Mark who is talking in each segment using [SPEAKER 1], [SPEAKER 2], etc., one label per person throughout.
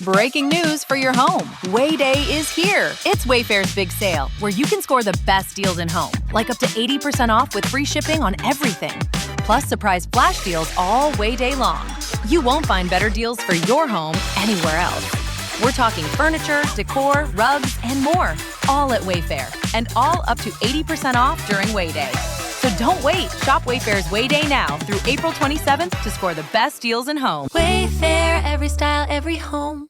[SPEAKER 1] Breaking news for your home. Wayday is here. It's Wayfair's big sale, where you can score the best deals in home, like up to 80% off with free shipping on everything. Plus surprise flash deals all Wayday long. You won't find better deals for your home anywhere else. We're talking furniture, decor, rugs, and more, all at Wayfair, and all up to 80% off during Wayday. So don't wait. Shop Wayfair's Wayday now through April 27th to score the best deals in home.
[SPEAKER 2] Wayfair, every style, every home.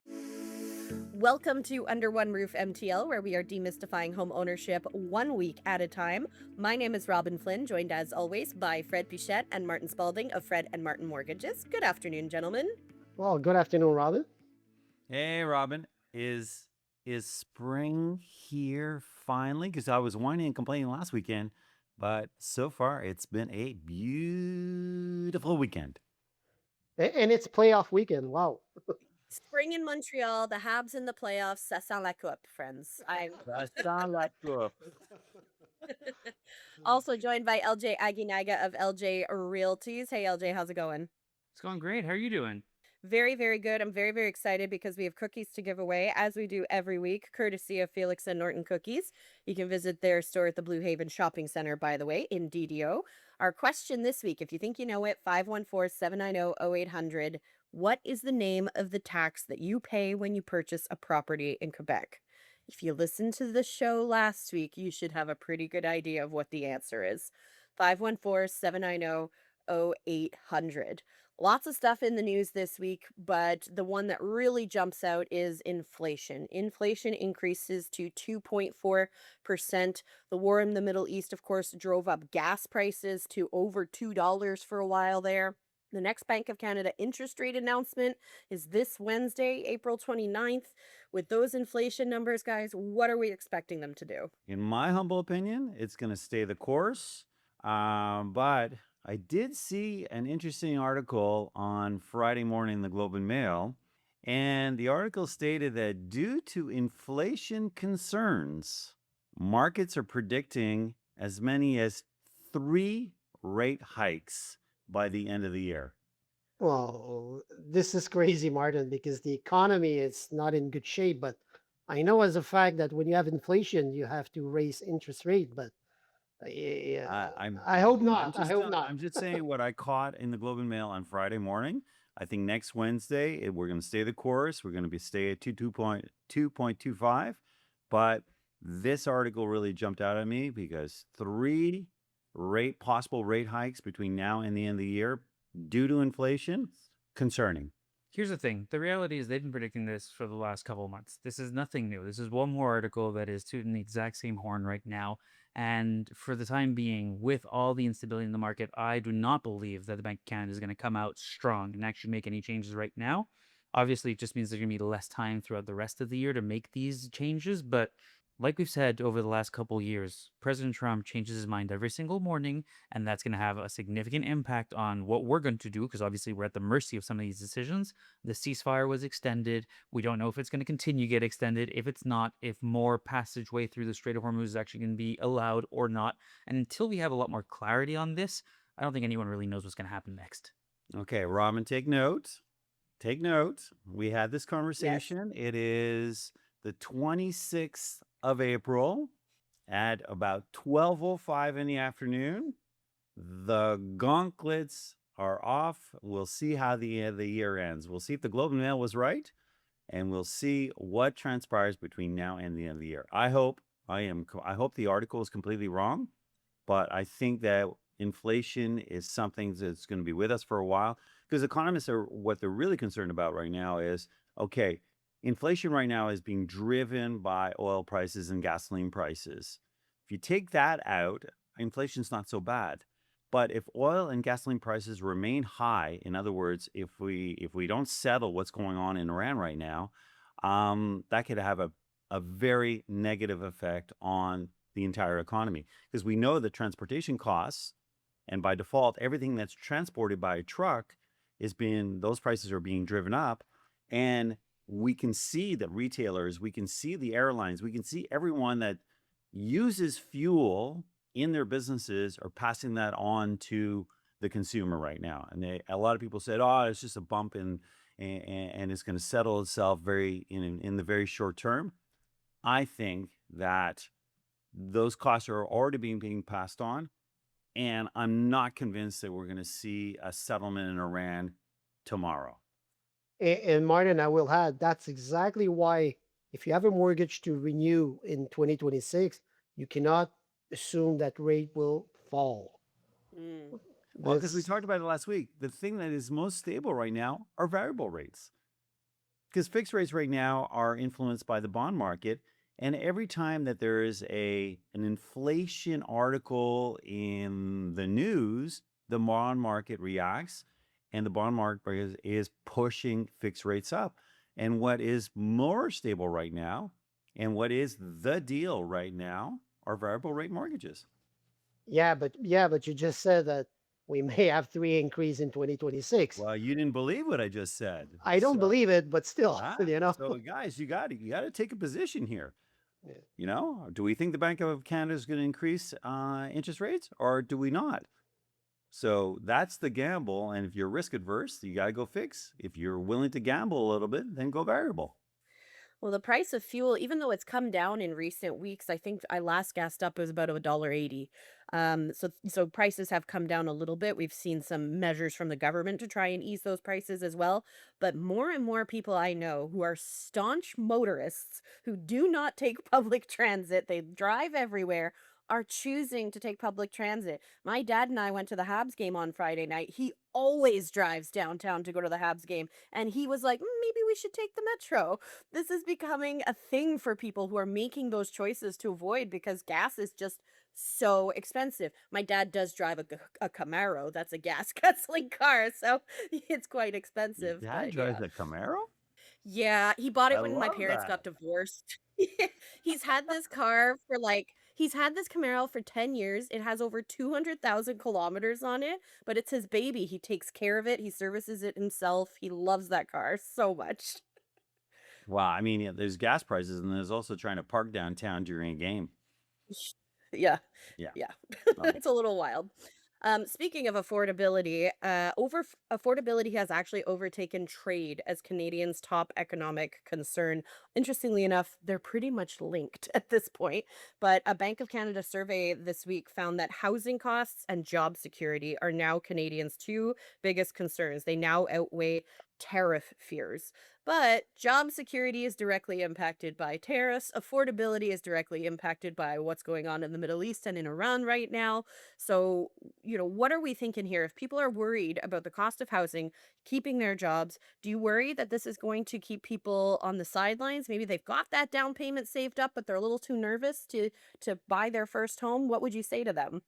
[SPEAKER 3] Welcome to Under One Roof MTL, where we are demystifying home ownership 1 week at a time. My name is Robin Flynn, joined as always by Fred Pichette and Martin Spalding of Fred and Martin Mortgages. Good afternoon, gentlemen.
[SPEAKER 4] Well, good afternoon, Robin.
[SPEAKER 5] Hey, Robin. Is spring here finally? Because I was whining and complaining last weekend, but so far it's been a beautiful weekend.
[SPEAKER 4] And it's playoff weekend. Wow.
[SPEAKER 3] Spring in Montreal, the Habs in the playoffs, ça sent la coupe, friends. I'm also joined by LJ Aguinaga of LJ Realties. Hey, LJ, how's it going?
[SPEAKER 6] It's going great. How are you doing?
[SPEAKER 3] Very, very good. I'm very, very excited because we have cookies to give away, as we do every week, courtesy of Felix and Norton Cookies. You can visit their store at the Blue Haven Shopping Center, by the way, in DDO. Our question this week, if you think you know it, 514-790-0800. What is the name of the tax that you pay when you purchase a property in Quebec? If you listened to the show last week, you should have a pretty good idea of what the answer is. 514-790-0800. Lots of stuff in the news this week, but the one that really jumps out is inflation. Inflation increases to 2.4%. The war in the Middle East, of course, drove up gas prices to over $2 for a while there. The next Bank of Canada interest rate announcement is this Wednesday, April 29th. With those inflation numbers, guys, what are we expecting them to do?
[SPEAKER 5] In my humble opinion, it's going to stay the course. But I did see an interesting article on Friday morning in the Globe and Mail, and the article stated that due to inflation concerns, markets are predicting as many as 3 rate hikes by the end of the year.
[SPEAKER 4] Well, this is crazy, Martin, because the economy is not in good shape. But I know as a fact that when you have inflation, you have to raise interest rate. But yeah, I hope not. I hope not.
[SPEAKER 5] I'm just saying what I caught in the Globe and Mail on Friday morning. I think next Wednesday we're going to stay the course. We're going to stay at 2.25. But this article really jumped out at me because 3 possible rate hikes between now and the end of the year due to inflation, concerning.
[SPEAKER 6] Here's the thing. The reality is they've been predicting this for the last couple of months. This is nothing new. This is one more article that is tooting the exact same horn right now. And for the time being, with all the instability in the market, I do not believe that the Bank of Canada is going to come out strong and actually make any changes right now. Obviously, it just means there's going to be less time throughout the rest of the year to make these changes. But like we've said over the last couple of years, President Trump changes his mind every single morning, and that's going to have a significant impact on what we're going to do, because obviously we're at the mercy of some of these decisions. The ceasefire was extended. We don't know if it's going to continue to get extended. If it's not, if more passageway through the Strait of Hormuz is actually going to be allowed or not. And until we have a lot more clarity on this, I don't think anyone really knows what's going to happen next.
[SPEAKER 5] Okay, Robin, take note. Take note. We had this conversation. Yes. It is the 26th of April at about 12:05 in the afternoon. The gauntlets are off. We'll see how the year ends. We'll see if the Globe and Mail was right, and we'll see what transpires between now and the end of the year. I hope the article is completely wrong, but I think that inflation is something that's going to be with us for a while, because economists what they're really concerned about right now is, okay, inflation right now is being driven by oil prices and gasoline prices. If you take that out, inflation's not so bad. But if oil and gasoline prices remain high, in other words, if we don't settle what's going on in Iran right now, that could have a very negative effect on the entire economy. Because we know that transportation costs, and by default, everything that's transported by a truck those prices are being driven up. And we can see the retailers, we can see the airlines, we can see everyone that uses fuel in their businesses are passing that on to the consumer right now. And a lot of people said, oh, it's just a bump in and it's going to settle itself in the very short term. I think that those costs are already being passed on, and I'm not convinced that we're going to see a settlement in Iran tomorrow.
[SPEAKER 4] And Martin, I will add, that's exactly why if you have a mortgage to renew in 2026, you cannot assume that rate will fall.
[SPEAKER 3] Mm.
[SPEAKER 5] Well, because we
[SPEAKER 4] This,
[SPEAKER 5] talked about it last week, the thing that is most stable right now are variable rates. Because fixed rates right now are influenced by the bond market. And every time that there is an inflation article in the news, the bond market reacts, and the bond market is pushing fixed rates up. And what is more stable right now, and what is the deal right now, are variable rate mortgages.
[SPEAKER 4] yeah, but you just said that we may have three increase in 2026.
[SPEAKER 5] Well, you didn't believe what I just said.
[SPEAKER 4] I don't
[SPEAKER 5] So,
[SPEAKER 4] believe it, but still, you know.
[SPEAKER 5] so guys, you got to take a position here.
[SPEAKER 4] Yeah.
[SPEAKER 5] Do we think the Bank of Canada is going to increase interest rates, or do we not? So that's the gamble. And if you're risk adverse, you got to go fix. If you're willing to gamble a little bit, then go variable.
[SPEAKER 3] Well, the price of fuel, even though it's come down in recent weeks, I think I last gassed up it was about $1.80. So prices have come down a little bit. We've seen some measures from the government to try and ease those prices as well. But more and more people I know who are staunch motorists who do not take public transit, they drive everywhere, are choosing to take public transit. My dad and I went to the Habs game on Friday night. He always drives downtown to go to the Habs game. And he was like, maybe we should take the metro. This is becoming a thing for people who are making those choices to avoid because gas is just so expensive. My dad does drive a Camaro. That's a gas guzzling car. So it's quite
[SPEAKER 5] Your
[SPEAKER 3] expensive.
[SPEAKER 5] dad
[SPEAKER 3] But
[SPEAKER 5] drives
[SPEAKER 3] yeah.
[SPEAKER 5] a Camaro?
[SPEAKER 3] Yeah, he bought
[SPEAKER 5] I
[SPEAKER 3] it when my
[SPEAKER 5] love
[SPEAKER 3] parents got
[SPEAKER 5] that.
[SPEAKER 3] divorced. He's had this Camaro for 10 years. It has over 200,000 kilometers on it, but it's his baby. He takes care of it. He services it himself. He loves that car so much.
[SPEAKER 5] Well, I mean, yeah, there's gas prices, and there's also trying to park downtown during a game.
[SPEAKER 3] Yeah.
[SPEAKER 5] Yeah.
[SPEAKER 3] Yeah.
[SPEAKER 5] Well,
[SPEAKER 3] It's a little wild. Speaking of affordability, affordability has actually overtaken trade as Canadians' top economic concern. Interestingly enough, they're pretty much linked at this point. But a Bank of Canada survey this week found that housing costs and job security are now Canadians' two biggest concerns. They now outweigh tariff fears. But job security is directly impacted by tariffs. Affordability is directly impacted by what's going on in the Middle East and in Iran right now. So, what are we thinking here? If people are worried about the cost of housing, keeping their jobs, do you worry that this is going to keep people on the sidelines? Maybe they've got that down payment saved up, but they're a little too nervous to buy their first home. What would you say to them?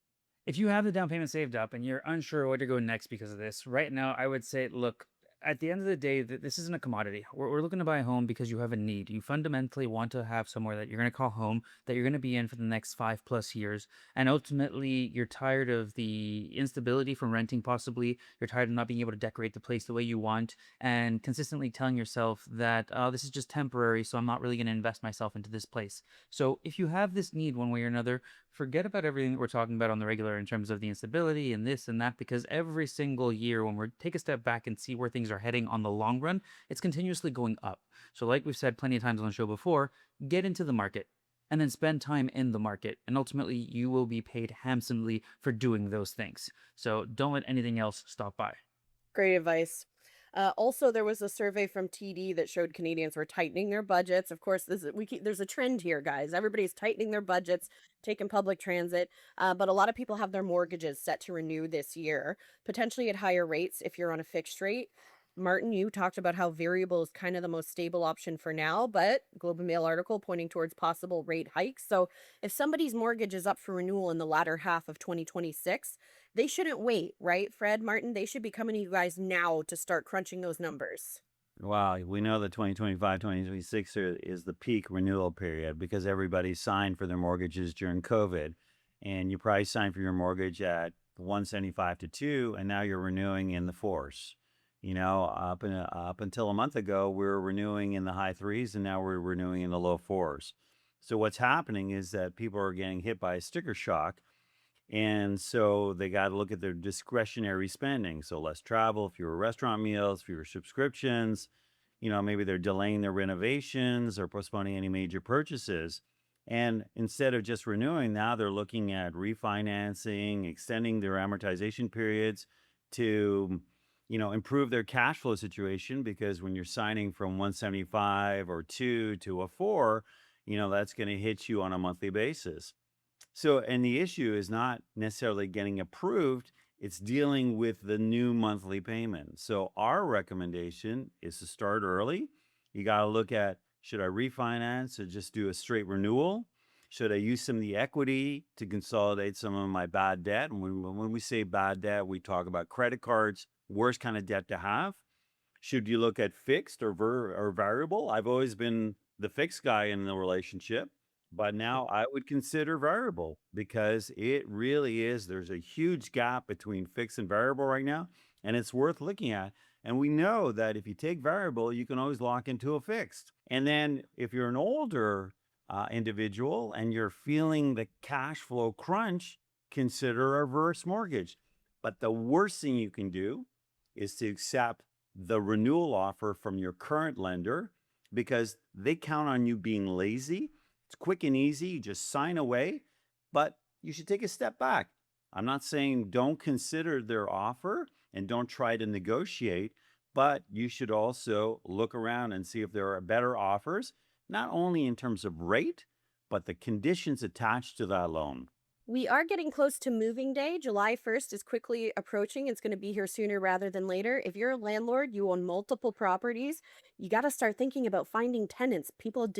[SPEAKER 6] If you have the down payment saved up and you're unsure where to go next because of this, right now I would say, look, at the end of the day, this isn't a commodity. We're looking to buy a home because you have a need. You fundamentally want to have somewhere that you're going to call home, that you're going to be in for the next 5+ years. And ultimately, you're tired of the instability from renting, possibly. You're tired of not being able to decorate the place the way you want and consistently telling yourself that, oh, this is just temporary, so I'm not really going to invest myself into this place. So if you have this need one way or another, forget about everything that we're talking about on the regular in terms of the instability and this and that, because every single year when we take a step back and see where things are heading on the long run, it's continuously going up. So like we've said plenty of times on the show before, get into the market and then spend time in the market, and ultimately you will be paid handsomely for doing those things. So don't let anything else stop by.
[SPEAKER 3] Great advice. Also, there was a survey from TD that showed Canadians were tightening their budgets. Of course, there's a trend here, guys. Everybody's tightening their budgets, taking public transit, but a lot of people have their mortgages set to renew this year, potentially at higher rates if you're on a fixed rate. Martin, you talked about how variable is kind of the most stable option for now, but Globe and Mail article pointing towards possible rate hikes. So if somebody's mortgage is up for renewal in the latter half of 2026, they shouldn't wait, right, Fred, Martin? They should be coming to you guys now to start crunching those numbers.
[SPEAKER 5] Wow, we know that 2025, 2026 is the peak renewal period because everybody signed for their mortgages during COVID. And you probably signed for your mortgage at 175 to 2, and now you're renewing in the fours. Up until a month ago, we were renewing in the high threes, and now we're renewing in the low fours. So what's happening is that people are getting hit by a sticker shock, And so they got to look at their discretionary spending. So less travel, fewer restaurant meals, fewer subscriptions. Maybe they're delaying their renovations or postponing any major purchases. And instead of just renewing, now they're looking at refinancing, extending their amortization periods to, improve their cash flow situation. Because when you're signing from 175 or 2 to a 4, that's going to hit you on a monthly basis. So, and the issue is not necessarily getting approved, it's dealing with the new monthly payment. So, our recommendation is to start early. You got to look at, should I refinance or just do a straight renewal? Should I use some of the equity to consolidate some of my bad debt? And when we say bad debt, we talk about credit cards, worst kind of debt to have. Should you look at fixed or variable? I've always been the fixed guy in the relationship, but now I would consider variable because it really is. There's a huge gap between fixed and variable right now, and it's worth looking at. And we know that if you take variable, you can always lock into a fixed. And then if you're an older individual and you're feeling the cash flow crunch, consider a reverse mortgage. But the worst thing you can do is to accept the renewal offer from your current lender because they count on you being lazy. It's quick and easy. You just sign away, but you should take a step back. I'm not saying don't consider their offer and don't try to negotiate, but you should also look around and see if there are better offers, not only in terms of rate, but the conditions attached to that loan.
[SPEAKER 3] We are getting close to moving day. July 1st is quickly approaching. It's going to be here sooner rather than later. If you're a landlord, you own multiple properties, you got to start thinking about finding tenants. People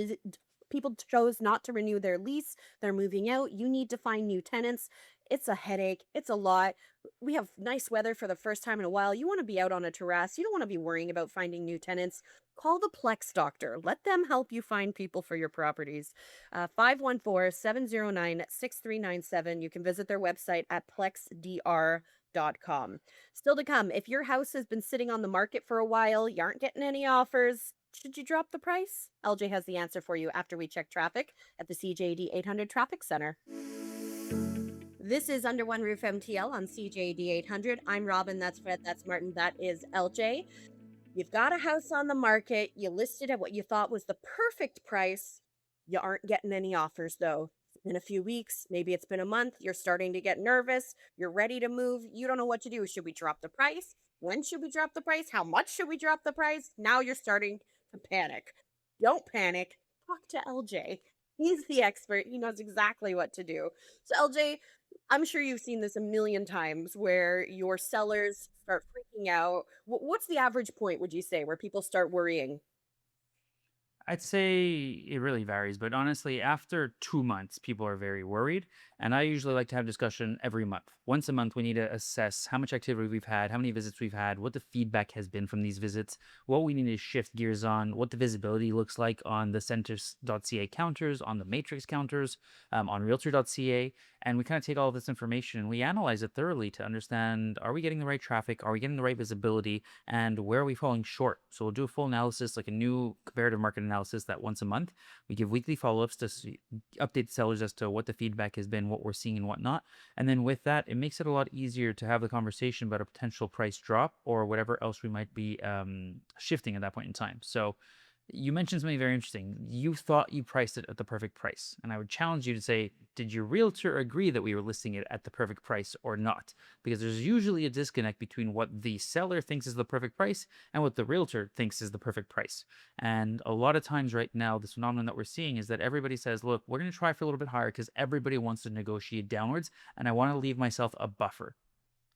[SPEAKER 3] chose not to renew their lease. They're moving out. You need to find new tenants. It's a headache. It's a lot. We have nice weather for the first time in a while. You want to be out on a terrace. You don't want to be worrying about finding new tenants. Call the Plex Doctor. Let them help you find people for your properties. 514-709-6397. You can visit their website at plexdr.com. Still to come, if your house has been sitting on the market for a while, you aren't getting any offers, should you drop the price? LJ has the answer for you after we check traffic at the CJD 800 Traffic Center. This is Under One Roof MTL on CJD 800. I'm Robin, that's Fred, that's Martin, that is LJ. You've got a house on the market. You listed at what you thought was the perfect price. You aren't getting any offers, though. It's been a few weeks. Maybe it's been a month. You're starting to get nervous. You're ready to move. You don't know what to do. Should we drop the price? When should we drop the price? How much should we drop the price? Now you're starting to panic. Don't panic. Talk to LJ. He's the expert. He knows exactly what to do. So, LJ, I'm sure you've seen this a million times where your sellers start freaking out. What's the average point, would you say, where people start worrying?
[SPEAKER 6] I'd say it really varies, but honestly, after 2 months, people are very worried. And I usually like to have discussion every month. Once a month, we need to assess how much activity we've had, how many visits we've had, what the feedback has been from these visits, what we need to shift gears on, what the visibility looks like on the centers.ca counters, on the matrix counters, on realtor.ca. And we kind of take all of this information and we analyze it thoroughly to understand, are we getting the right traffic? Are we getting the right visibility? And where are we falling short? So we'll do a full analysis, like a new comparative market analysis that once a month. We give weekly follow-ups to update sellers as to what the feedback has been, what we're seeing and whatnot. And then with that, it makes it a lot easier to have the conversation about a potential price drop or whatever else we might be shifting at that point in time. So you mentioned something very interesting. You thought you priced it at the perfect price. And I would challenge you to say, did your realtor agree that we were listing it at the perfect price or not? Because there's usually a disconnect between what the seller thinks is the perfect price and what the realtor thinks is the perfect price. And a lot of times right now, this phenomenon that we're seeing is that everybody says, look, we're going to try for a little bit higher because everybody wants to negotiate downwards. And I want to leave myself a buffer.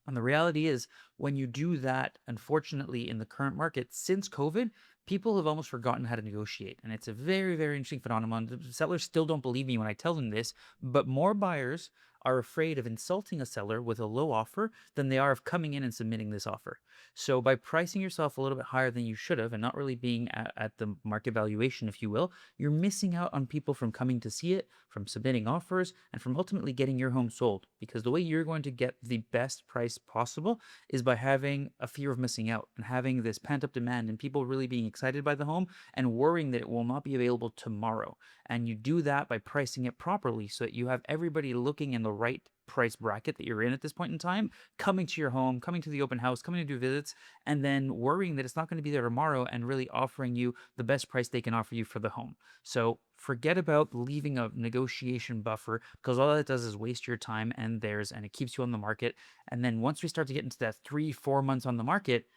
[SPEAKER 6] And the reality is, when you do that, unfortunately, in the current market, since COVID, people have almost forgotten how to negotiate. And it's a very, very interesting phenomenon. The sellers still don't believe me when I tell them this, but more buyers are afraid of insulting a seller with a low offer than they are of coming in and submitting this offer. So by pricing yourself a little bit higher than you should have and not really being at the market valuation, if you will, you're missing out on people from coming to see it, from submitting offers, and from ultimately getting your home sold. Because the way you're going to get the best price possible is by having a fear of missing out and having this pent up demand and people really being excited by the home and worrying that it will not be available tomorrow. And you do that by pricing it properly so that you have everybody looking in the right price bracket that you're in at this point in time, coming to your home, coming to the open house, coming to do visits, and then worrying that it's not going to be there tomorrow and really offering you the best price they can offer you for the home. So forget about leaving a negotiation buffer, because all that does is waste your time and theirs, and it keeps you on the market. And then once we start to get into that 3-4 months on the market,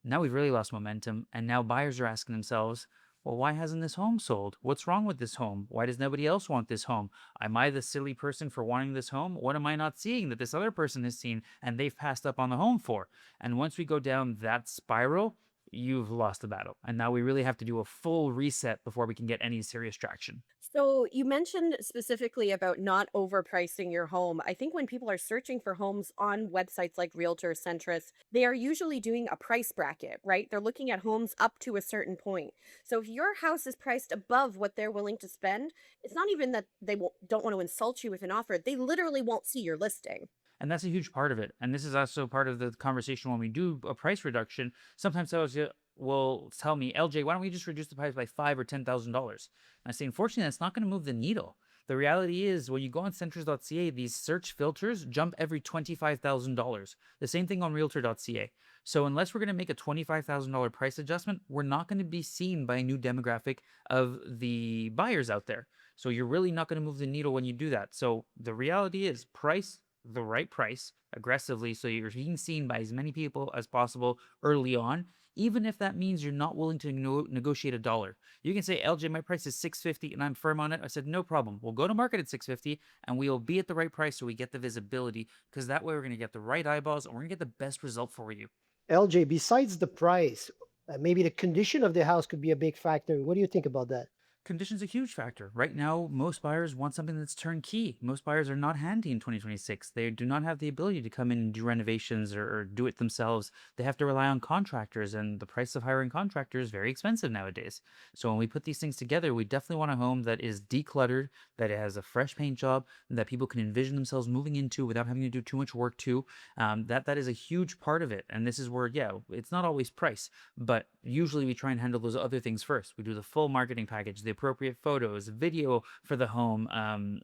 [SPEAKER 6] now we've really lost momentum. And now buyers are asking themselves, well, why hasn't this home sold? What's wrong with this home? Why does nobody else want this home? Am I the silly person for wanting this home? What am I not seeing that this other person has seen and they've passed up on the home for? And once we go down that spiral, you've lost the battle. And now we really have to do a full reset before we can get any serious traction.
[SPEAKER 3] So you mentioned specifically about not overpricing your home. I think when people are searching for homes on websites like Realtor Centris, they are usually doing a price bracket, right? They're looking at homes up to a certain point. So if your house is priced above what they're willing to spend, it's not even that they don't want to insult you with an offer. They literally won't see your listing.
[SPEAKER 6] And that's a huge part of it. And this is also part of the conversation when we do a price reduction. Sometimes sellers will tell me, LJ, why don't we just reduce the price by $5,000 or $10,000? I say, unfortunately, that's not going to move the needle. The reality is, when you go on centers.ca, these search filters jump every $25,000. The same thing on realtor.ca. So unless we're going to make a $25,000 price adjustment, we're not going to be seen by a new demographic of the buyers out there. So you're really not going to move the needle when you do that. So the reality is, price the right price aggressively so you're being seen by as many people as possible early on, even if that means you're not willing to negotiate a dollar. You can say, LJ, my price is $650 and I'm firm on it. I said, no problem. We'll go to market at $650 and we'll be at the right price so we get the visibility, because that way we're going to get the right eyeballs and we're going to get the best result for you.
[SPEAKER 4] LJ, besides the price, maybe the condition of the house could be a big factor. What do you think about that?
[SPEAKER 6] Condition's a huge factor. Right now, most buyers want something that's turnkey. Most buyers are not handy in 2026. They do not have the ability to come in and do renovations or do it themselves. They have to rely on contractors, and the price of hiring contractors is very expensive nowadays. So when we put these things together, we definitely want a home that is decluttered, that it has a fresh paint job, that people can envision themselves moving into without having to do too much work to. That is a huge part of it. And this is where, yeah, it's not always price, but usually we try and handle those other things first. We do the full marketing package, the appropriate photos, video for the home,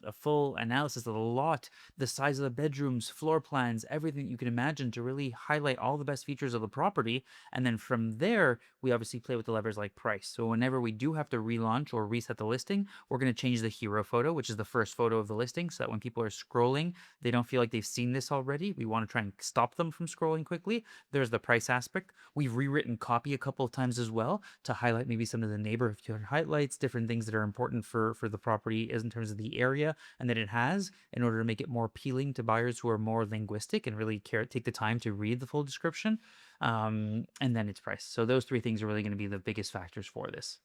[SPEAKER 6] a full analysis of the lot, the size of the bedrooms, floor plans, everything you can imagine to really highlight all the best features of the property. And then from there, we obviously play with the levers like price. So whenever we do have to relaunch or reset the listing, we're going to change the hero photo, which is the first photo of the listing, so that when people are scrolling, they don't feel like they've seen this already. We want to try and stop them from scrolling quickly. There's the price aspect. We've rewritten copy a couple of times as well to highlight maybe some of the neighborhood highlights, different things that are important for the property is in terms of the area and that it has, in order to make it more appealing to buyers who are more linguistic and really take the time to read the full description. And then it's price. So those three things are really going to be the biggest factors for this.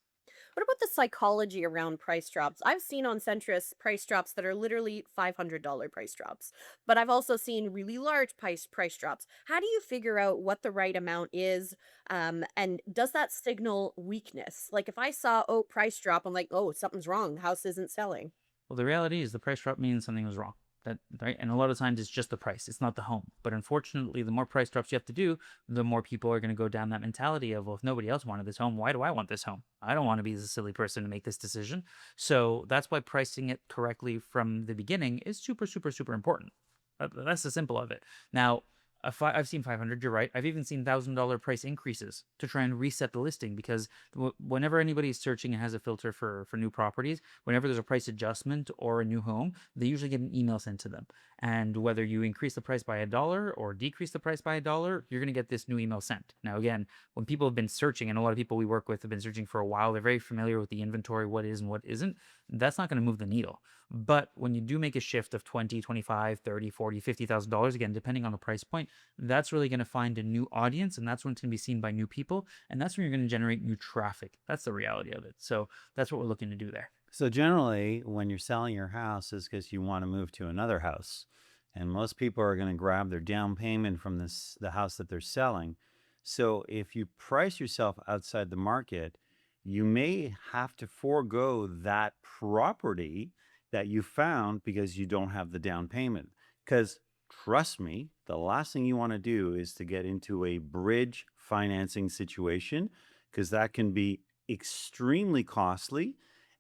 [SPEAKER 3] What about the psychology around price drops? I've seen on Centris price drops that are literally $500 price drops, but I've also seen really large price drops. How do you figure out what the right amount is? And does that signal weakness? Like if I saw, oh, price drop, I'm like, oh, something's wrong. The house isn't selling.
[SPEAKER 6] Well, the reality is the price drop means something was wrong. Right? And a lot of times it's just the price. It's not the home. But unfortunately, the more price drops you have to do, the more people are going to go down that mentality of, well, if nobody else wanted this home, why do I want this home? I don't want to be the silly person to make this decision. So that's why pricing it correctly from the beginning is super, super, super important. That's the simple of it. Now, I've seen 500, you're right. I've even seen $1,000 price increases to try and reset the listing, because whenever anybody's searching and has a filter for new properties, whenever there's a price adjustment or a new home, they usually get an email sent to them. And whether you increase the price by $1 or decrease the price by $1, you're going to get this new email sent. Now, again, when people have been searching, and a lot of people we work with have been searching for a while, they're very familiar with the inventory, what is and what isn't. That's not going to move the needle. But when you do make a shift of $20, $25, $30, $40, $50,000, again, depending on the price point, that's really going to find a new audience, and that's when it's going to be seen by new people, and that's when you're going to generate new traffic. That's the reality of it. So that's what we're looking to do there.
[SPEAKER 5] So generally, when you're selling your house, is because you want to move to another house, and most people are going to grab their down payment from the house that they're selling. So if you price yourself outside the market, you may have to forego that property that you found because you don't have the down payment. Because trust me, the last thing you want to do is to get into a bridge financing situation, because that can be extremely costly.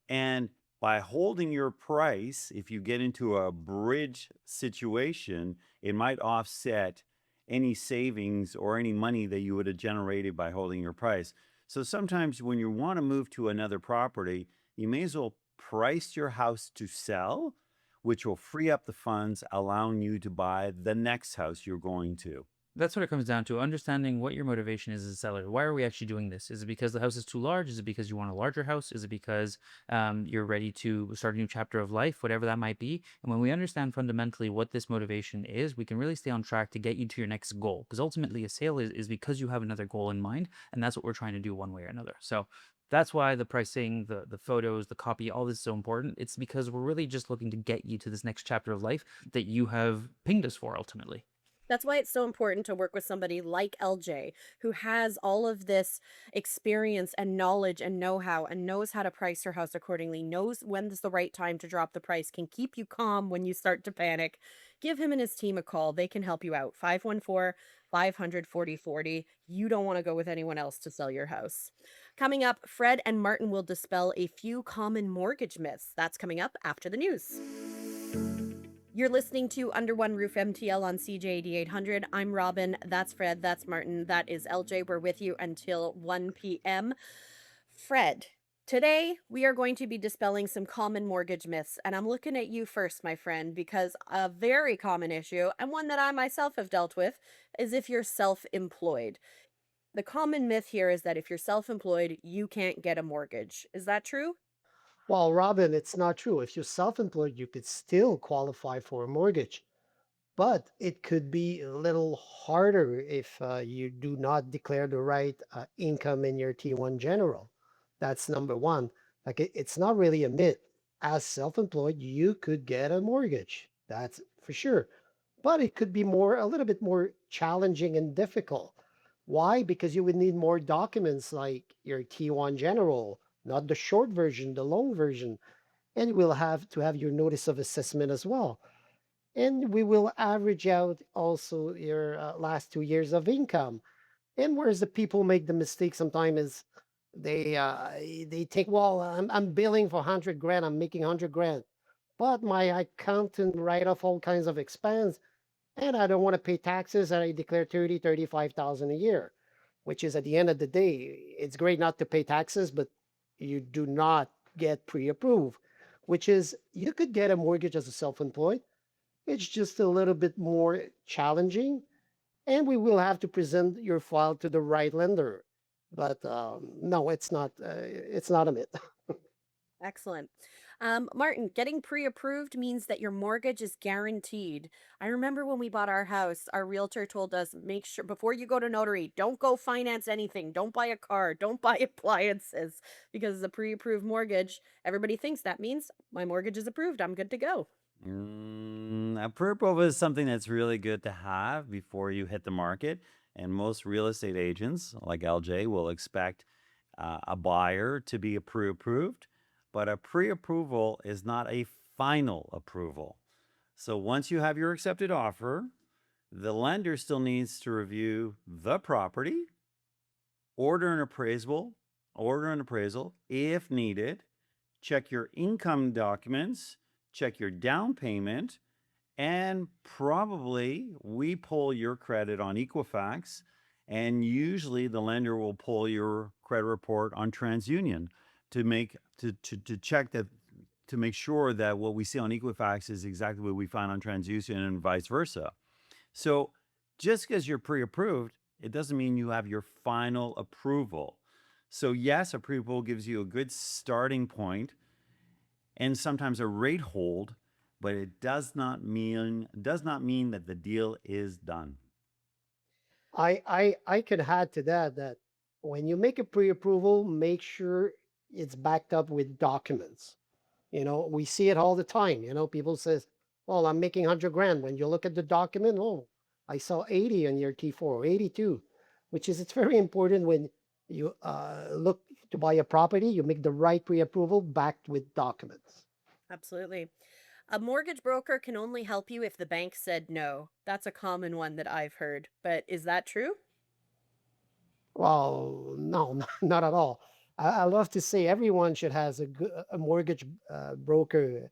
[SPEAKER 5] And By holding your price, if you get into a bridge situation, it might offset any savings or any money that you would have generated by holding your price. So sometimes when you want to move to another property, you may as well price your house to sell, which will free up the funds, allowing you to buy the next house you're going to.
[SPEAKER 6] That's what it comes down to, understanding what your motivation is as a seller. Why are we actually doing this? Is it because the house is too large? Is it because you want a larger house? Is it because you're ready to start a new chapter of life, whatever that might be? And when we understand fundamentally what this motivation is, we can really stay on track to get you to your next goal. Because ultimately, a sale is because you have another goal in mind, and that's what we're trying to do one way or another. So that's why the pricing, the photos, the copy, all this is so important. It's because we're really just looking to get you to this next chapter of life that you have pinged us for ultimately.
[SPEAKER 3] That's why it's so important to work with somebody like LJ, who has all of this experience and knowledge and know-how and knows how to price her house accordingly, knows when's the right time to drop the price, can keep you calm when you start to panic. Give him and his team a call. They can help you out. 514-500-4040. You don't want to go with anyone else to sell your house. Coming up, Fred and Martin will dispel a few common mortgage myths. That's coming up after the news. You're listening to Under One Roof MTL on CJAD 800. I'm Robin. That's Fred. That's Martin. That is LJ. We're with you until 1 p.m. Fred, today we are going to be dispelling some common mortgage myths. And I'm looking at you first, my friend, because a very common issue, and one that I myself have dealt with, is if you're self-employed. The common myth here is that if you're self-employed, you can't get a mortgage. Is that true?
[SPEAKER 4] Well, Robin, it's not true. If you're self-employed, you could still qualify for a mortgage, but it could be a little harder if you do not declare the right income in your T1 general. That's number one. Like it's not really a myth. As self-employed, you could get a mortgage. That's for sure. But it could be a little bit more challenging and difficult. Why? Because you would need more documents like your T1 general, not the short version, the long version. And you will have to have your notice of assessment as well. And we will average out also your last 2 years of income. And whereas the people make the mistake sometimes is they think, well, I'm billing for 100 grand, I'm making 100 grand, but my accountant write off all kinds of expense, and I don't want to pay taxes, and I declare 35,000 a year, which is at the end of the day, it's great not to pay taxes, but you do not get pre-approved, which is you could get a mortgage as a self-employed. It's just a little bit more challenging, and we will have to present your file to the right lender. But no, it's not. It's not a myth.
[SPEAKER 3] Excellent. Martin, getting pre-approved means that your mortgage is guaranteed. I remember when we bought our house, our realtor told us, make sure before you go to notary, don't go finance anything. Don't buy a car. Don't buy appliances, because the pre-approved mortgage, everybody thinks that means my mortgage is approved. I'm good to go.
[SPEAKER 5] A pre-approval is something that's really good to have before you hit the market. And most real estate agents, like LJ, will expect a buyer to be pre-approved. But a pre-approval is not a final approval. So once you have your accepted offer, the lender still needs to review the property, order an appraisal if needed, check your income documents, check your down payment, and probably we pull your credit on Equifax, and usually the lender will pull your credit report on TransUnion to check that, to make sure that what we see on Equifax is exactly what we find on TransUnion and vice versa. So just because you're pre-approved, it doesn't mean you have your final approval. So yes, a pre-approval gives you a good starting point and sometimes a rate hold, but it does not mean that the deal is done.
[SPEAKER 4] I could add to that when you make a pre-approval, make sure it's backed up with documents. We see it all the time. People says, "Well, I'm making 100 grand." When you look at the document, oh, I saw 80 on your T4 or 82, which is it's very important when you look to buy a property, you make the right pre-approval backed with documents.
[SPEAKER 3] Absolutely. A mortgage broker can only help you if the bank said no. That's a common one that I've heard. But is that true?
[SPEAKER 4] Well, no, not at all. I love to say everyone should has a mortgage broker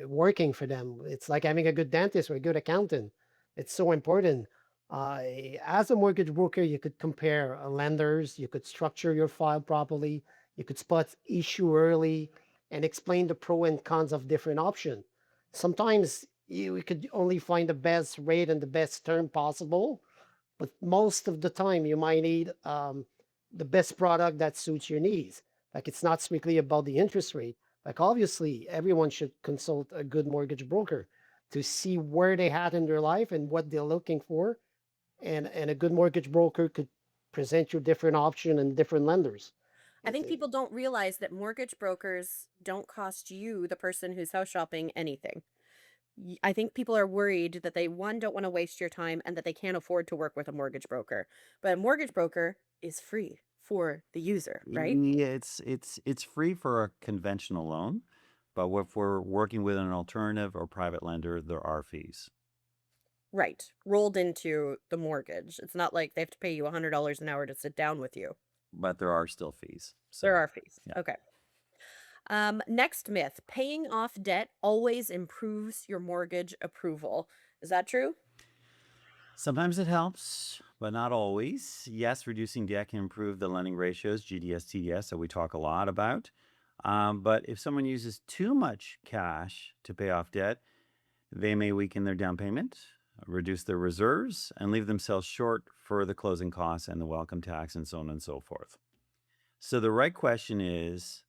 [SPEAKER 4] working for them. It's like having a good dentist or a good accountant. It's so important. Uh, as a mortgage broker, you could compare lenders, you could structure your file properly, you could spot issue early, and explain the pro and cons of different options. Sometimes you could only find the best rate and the best term possible, but most of the time you might need the best product that suits your needs. Like it's not strictly about the interest rate. Like obviously everyone should consult a good mortgage broker to see where they had in their life and what they're looking for. And a good mortgage broker could present you different option and different lenders.
[SPEAKER 3] I think people don't realize that mortgage brokers don't cost you, the person who's house shopping, anything. I think people are worried that they, one, don't want to waste your time and that they can't afford to work with a mortgage broker. But a mortgage broker is free for the user, right?
[SPEAKER 5] Yeah, it's free for a conventional loan, but if we're working with an alternative or private lender, there are fees.
[SPEAKER 3] Right. Rolled into the mortgage. It's not like they have to pay you $100 an hour to sit down with you.
[SPEAKER 5] But there are still fees.
[SPEAKER 3] There
[SPEAKER 5] So
[SPEAKER 3] are fees.
[SPEAKER 5] yeah.
[SPEAKER 3] Okay. Next myth, paying off debt always improves your mortgage approval. Is that true?
[SPEAKER 5] Sometimes it helps, but not always. Yes, reducing debt can improve the lending ratios, GDS, TDS, that we talk a lot about. But if someone uses too much cash to pay off debt, they may weaken their down payment, reduce their reserves, and leave themselves short for the closing costs and the welcome tax and so on and so forth. So the right question is,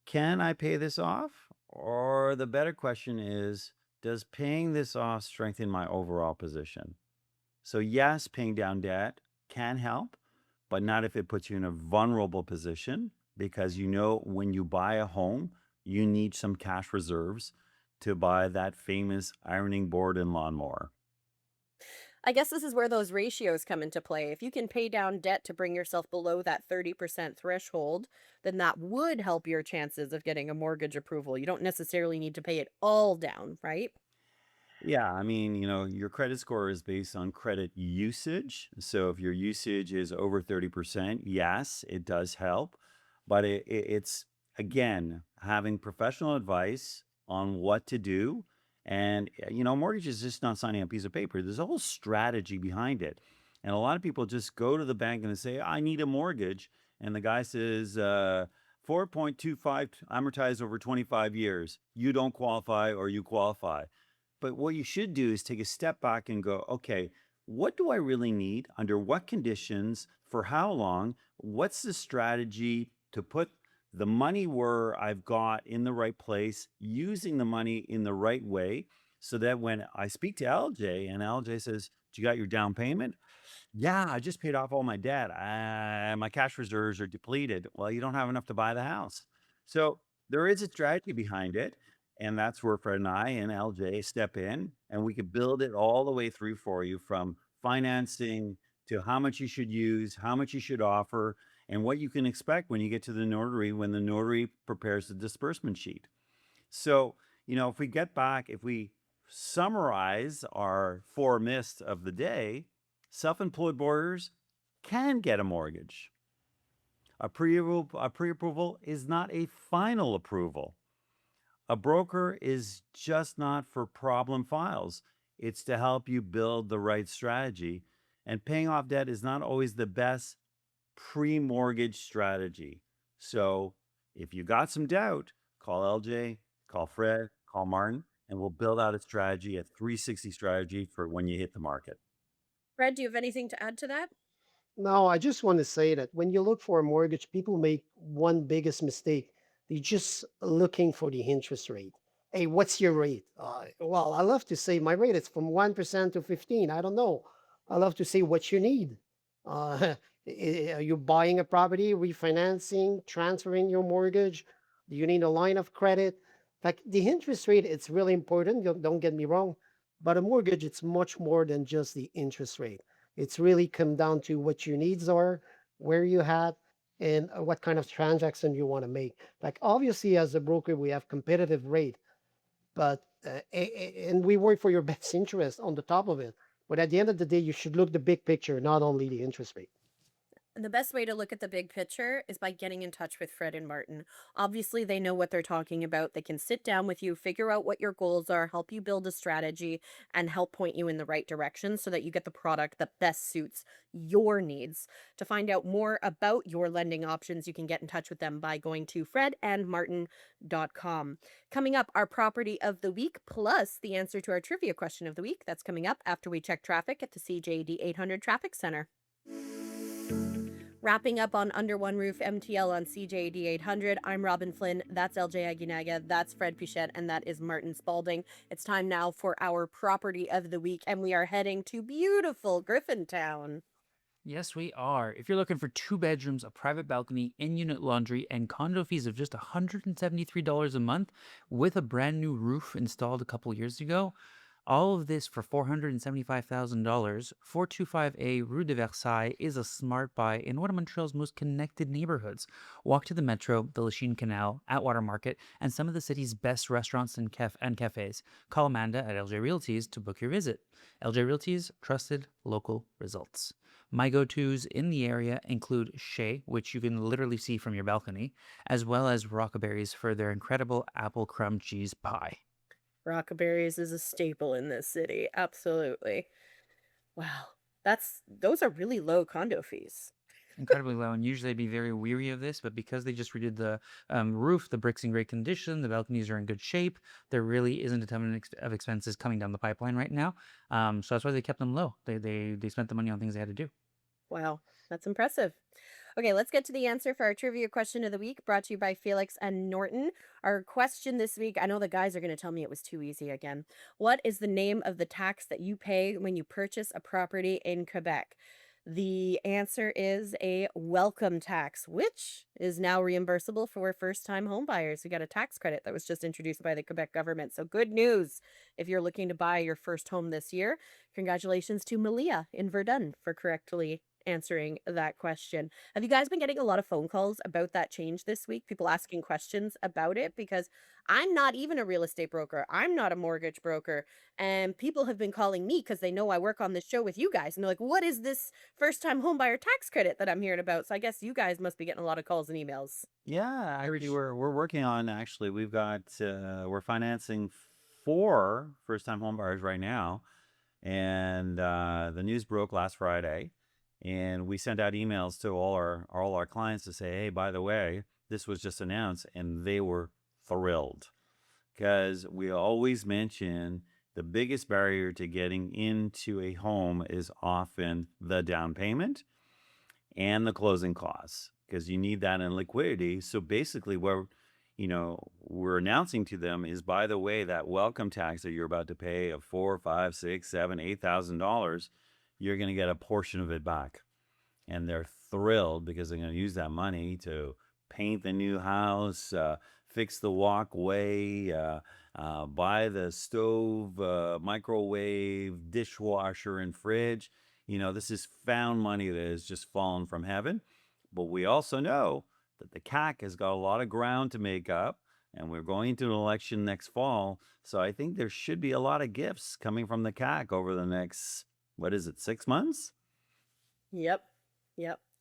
[SPEAKER 5] can I pay this off? Or the better question is, does paying this off strengthen my overall position? So yes, paying down debt can help, but not if it puts you in a vulnerable position, because when you buy a home, you need some cash reserves to buy that famous ironing board and lawnmower.
[SPEAKER 3] I guess this is where those ratios come into play. If you can pay down debt to bring yourself below that 30% threshold, then that would help your chances of getting a mortgage approval. You don't necessarily need to pay it all down, right?
[SPEAKER 5] Yeah, I mean, your credit score is based on credit usage. So if your usage is over 30%, yes, it does help. But it's, again, having professional advice on what to do. And, mortgage is just not signing a piece of paper. There's a whole strategy behind it. And a lot of people just go to the bank and they say, I need a mortgage. And the guy says, 4.25 amortized over 25 years. You don't qualify or you qualify. But what you should do is take a step back and go, okay, what do I really need? Under what conditions? For how long? What's the strategy to put the money where I've got in the right place, using the money in the right way, so that when I speak to LJ and LJ says, "Do you got your down payment?" Yeah, I just paid off all my debt. My cash reserves are depleted. Well, you don't have enough to buy the house. So there is a strategy behind it. And that's where Fred and I and LJ step in, and we can build it all the way through for you, from financing to how much you should use, how much you should offer, and what you can expect when you get to the notary when the notary prepares the disbursement sheet. So, if we summarize our four myths of the day, self-employed borrowers can get a mortgage. A pre-approval is not a final approval. A broker is just not for problem files. It's to help you build the right strategy. And paying off debt is not always the best pre-mortgage strategy. So if you got some doubt, call LJ, call Fred, call Martin, and we'll build out a strategy, a 360 strategy for when you hit the market.
[SPEAKER 3] Fred, do you have anything to add to that?
[SPEAKER 4] No, I just want to say that when you look for a mortgage, people make one biggest mistake. They're just looking for the interest rate. Hey, what's your rate? Well, I love to say my rate is from 1% to 15. I don't know. I love to say what you need. Uh, are you buying a property, refinancing, transferring your mortgage? Do you need a line of credit? Like the interest rate, it's really important. Don't get me wrong. But a mortgage, it's much more than just the interest rate. It's really come down to what your needs are, where you at, and what kind of transaction you want to make. Like obviously, as a broker, we have competitive rate, but and we work for your best interest on the top of it. But at the end of the day, you should look the big picture, not only the interest rate.
[SPEAKER 3] And the best way to look at the big picture is by getting in touch with Fred and Martin. Obviously, they know what they're talking about. They can sit down with you, figure out what your goals are, help you build a strategy, and help point you in the right direction so that you get the product that best suits your needs. To find out more about your lending options, you can get in touch with them by going to fredandmartin.com. Coming up, our property of the week plus the answer to our trivia question of the week. That's coming up after we check traffic at the CJD 800 Traffic Center. Wrapping up on Under One Roof MTL on CJD 800, I'm Robin Flynn, that's LJ Aguinaga, that's Fred Pichette, and that is Martin Spalding. It's time now for our property of the week, and we are heading to beautiful Griffintown.
[SPEAKER 6] Yes, we are. If you're looking for 2 bedrooms, a private balcony, in-unit laundry, and condo fees of just $173 a month with a brand new roof installed a couple years ago, all of this for $475,000, 425A Rue de Versailles is a smart buy in one of Montreal's most connected neighborhoods. Walk to the metro, the Lachine Canal, Atwater Market, and some of the city's best restaurants and cafes. Call Amanda at LJ Realties to book your visit. LJ Realties, trusted local results. My go-tos in the area include Chez, which you can literally see from your balcony, as well as Rockaberries for their incredible apple crumb cheese pie.
[SPEAKER 3] Rockaberries is a staple in this city, absolutely. Wow, those are really low condo fees.
[SPEAKER 6] Incredibly low, and usually I'd be very weary of this, but because they just redid the roof, the brick's in great condition, the balconies are in good shape, there really isn't a ton of expenses coming down the pipeline right now. So that's why they kept them low. They spent the money on things they had to do.
[SPEAKER 3] Wow, that's impressive. Okay, let's get to the answer for our trivia question of the week, brought to you by Felix and Norton. Our question this week, I know the guys are going to tell me it was too easy again. What is the name of the tax that you pay when you purchase a property in Quebec? The answer is a welcome tax, which is now reimbursable for first-time home buyers who got a tax credit that was just introduced by the Quebec government. So good news if you're looking to buy your first home this year. Congratulations to Malia in Verdun for correctly answering that question. Have you guys been getting a lot of phone calls about that change this week? People asking questions about it, because I'm not even a real estate broker. I'm not a mortgage broker. And people have been calling me because they know I work on this show with you guys. And they're like, what is this first time homebuyer tax credit that I'm hearing about? So I guess you guys must be getting a lot of calls and emails.
[SPEAKER 5] Yeah, actually, we're working on actually we've got we're financing 4 first-time home buyers right now, and the news broke last Friday, and we sent out emails to all our clients to say, hey, by the way, this was just announced, and they were thrilled because we always mention the biggest barrier to getting into a home is often the down payment and the closing costs, because you need that in liquidity. So basically what we're announcing to them is, by the way, that welcome tax that you're about to pay of $4, $5, $6, $7, $8,000, you're going to get a portion of it back. And they're thrilled because they're going to use that money to paint the new house, fix the walkway, buy the stove, microwave, dishwasher, and fridge. This is found money that has just fallen from heaven. But we also know that the CAC has got a lot of ground to make up, and we're going into an election next fall. So I think there should be a lot of gifts coming from the CAC over the next, 6 months?
[SPEAKER 3] Yep.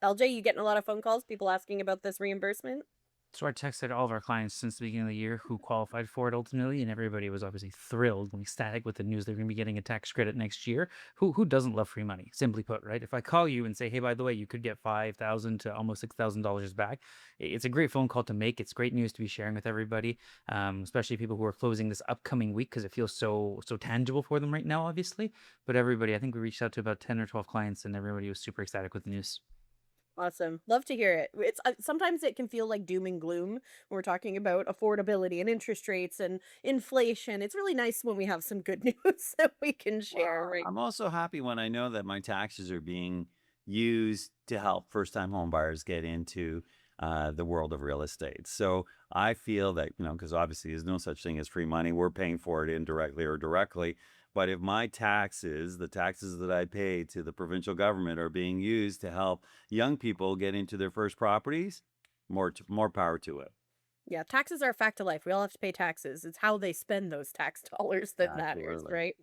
[SPEAKER 3] LJ, you getting a lot of phone calls, people asking about this reimbursement?
[SPEAKER 6] So I texted all of our clients since the beginning of the year who qualified for it ultimately, and everybody was obviously thrilled and ecstatic with the news they're going to be getting a tax credit next year. Who doesn't love free money? Simply put, right? If I call you and say, hey, by the way, you could get $5,000 to almost $6,000 back, it's a great phone call to make. It's great news to be sharing with everybody, especially people who are closing this upcoming week, because it feels so tangible for them right now, obviously. But everybody, I think we reached out to about 10 or 12 clients, and everybody was super ecstatic with the news.
[SPEAKER 3] Awesome. Love to hear it. It's sometimes it can feel like doom and gloom when we're talking about affordability and interest rates and inflation. It's really nice when we have some good news that we can share, right?
[SPEAKER 5] I'm also happy when I know that my taxes are being used to help first-time home buyers get into the world of real estate. So I feel that, because obviously there's no such thing as free money. We're paying for it indirectly or directly. But if my taxes, the taxes that I pay to the provincial government, are being used to help young people get into their first properties, more power to it.
[SPEAKER 3] Yeah, taxes are a fact of life. We all have to pay taxes. It's how they spend those tax dollars that matters,
[SPEAKER 5] Absolutely.
[SPEAKER 3] right?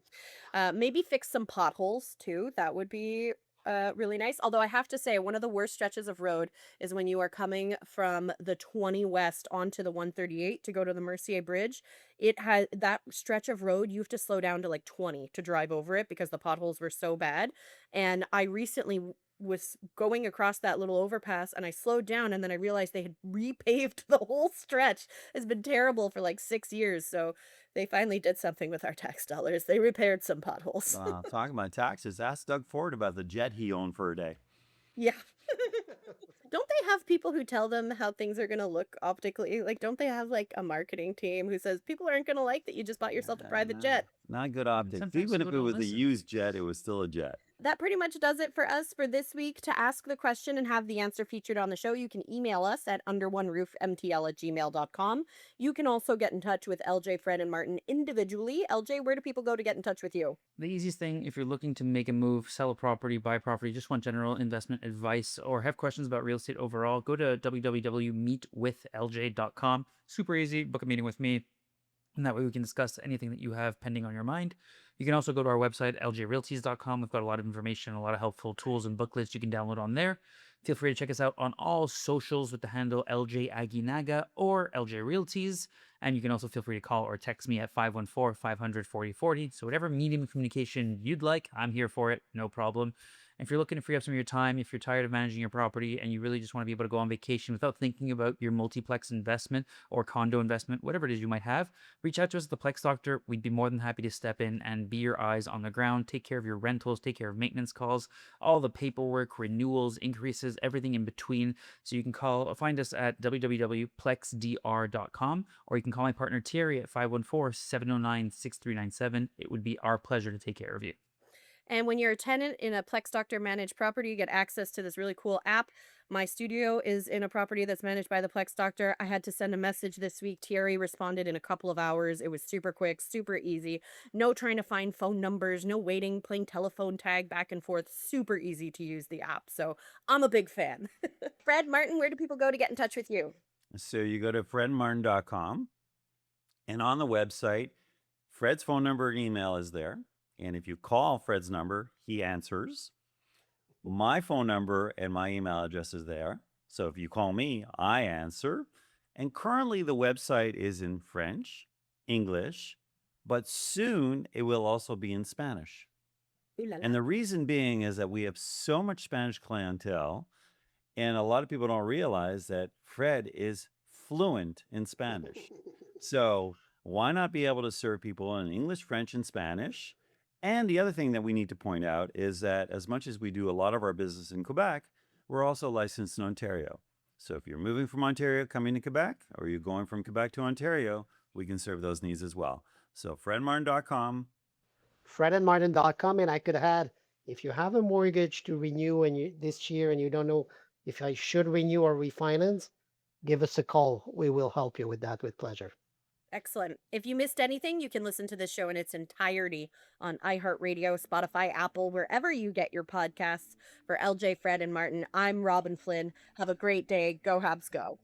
[SPEAKER 3] Maybe fix some potholes too. That would be really nice. Although I have to say, one of the worst stretches of road is when you are coming from the 20 West onto the 138 to go to the Mercier Bridge. It has that stretch of road, you have to slow down to like 20 to drive over it because the potholes were so bad. And I recently was going across that little overpass and I slowed down and then I realized they had repaved the whole stretch. It's been terrible for like 6 years. So they finally did something with our tax dollars. They repaired some potholes.
[SPEAKER 5] Talking about taxes, ask Doug Ford about the jet he owned for a day.
[SPEAKER 3] Yeah. Don't they have people who tell them how things are going to look optically? Like, don't they have like a marketing team who says people aren't going to like that you just bought yourself a private jet?
[SPEAKER 5] Not good optics.
[SPEAKER 6] Sometimes
[SPEAKER 5] Even if
[SPEAKER 6] people
[SPEAKER 5] it
[SPEAKER 6] don't
[SPEAKER 5] was a
[SPEAKER 6] listen.
[SPEAKER 5] used jet, it was still a jet.
[SPEAKER 3] That pretty much does it for us for this week. To ask the question and have the answer featured on the show, you can email us at underoneroofmtl@gmail.com. You can also get in touch with LJ, Fred, and Martin individually. LJ, where do people go to get in touch with you?
[SPEAKER 6] The easiest thing, if you're looking to make a move, sell a property, buy a property, just want general investment advice, or have questions about real estate overall, go to www.meetwithlj.com. Super easy. Book a meeting with me. And that way we can discuss anything that you have pending on your mind. You can also go to our website, ljrealties.com. We've got a lot of information, a lot of helpful tools and booklets you can download on there. Feel free to check us out on all socials with the handle LJ Aguinaga or LJ Realties. And you can also feel free to call or text me at 514-500-4040. So whatever medium of communication you'd like, I'm here for it. No problem. If you're looking to free up some of your time, if you're tired of managing your property and you really just want to be able to go on vacation without thinking about your multiplex investment or condo investment, whatever it is you might have, reach out to us at the Plex Doctor. We'd be more than happy to step in and be your eyes on the ground, take care of your rentals, take care of maintenance calls, all the paperwork, renewals, increases, everything in between. So you can find us at www.plexdr.com, or you can call my partner Thierry at 514-709-6397. It would be our pleasure to take care of you.
[SPEAKER 3] And when you're a tenant in a Plex Doctor managed property, you get access to this really cool app. My studio is in a property that's managed by the Plex Doctor. I had to send a message this week. Thierry responded in a couple of hours. It was super quick, super easy. No trying to find phone numbers, no waiting, playing telephone tag back and forth. Super easy to use the app. So I'm a big fan. Fred, Martin, where do people go to get in touch with you?
[SPEAKER 5] So you go to fredmartin.com, and on the website, Fred's phone number and email is there. And if you call Fred's number, he answers. My phone number and my email address is there. So if you call me, I answer. And currently the website is in French, English, but soon it will also be in Spanish.
[SPEAKER 3] Ooh la la.
[SPEAKER 5] And the reason being is that we have so much Spanish clientele, and a lot of people don't realize that Fred is fluent in Spanish. So why not be able to serve people in English, French, and Spanish? And the other thing that we need to point out is that as much as we do a lot of our business in Quebec, we're also licensed in Ontario. So if you're moving from Ontario coming to Quebec, or you're going from Quebec to Ontario, we can serve those needs as well. So fredmartin.com.
[SPEAKER 4] fredandmartin.com, and I could add, if you have a mortgage to renew this year and you don't know if I should renew or refinance, give us a call. We will help you with that with pleasure.
[SPEAKER 3] Excellent. If you missed anything, you can listen to this show in its entirety on iHeartRadio, Spotify, Apple, wherever you get your podcasts. For LJ, Fred, and Martin, I'm Robin Flynn. Have a great day. Go Habs, go.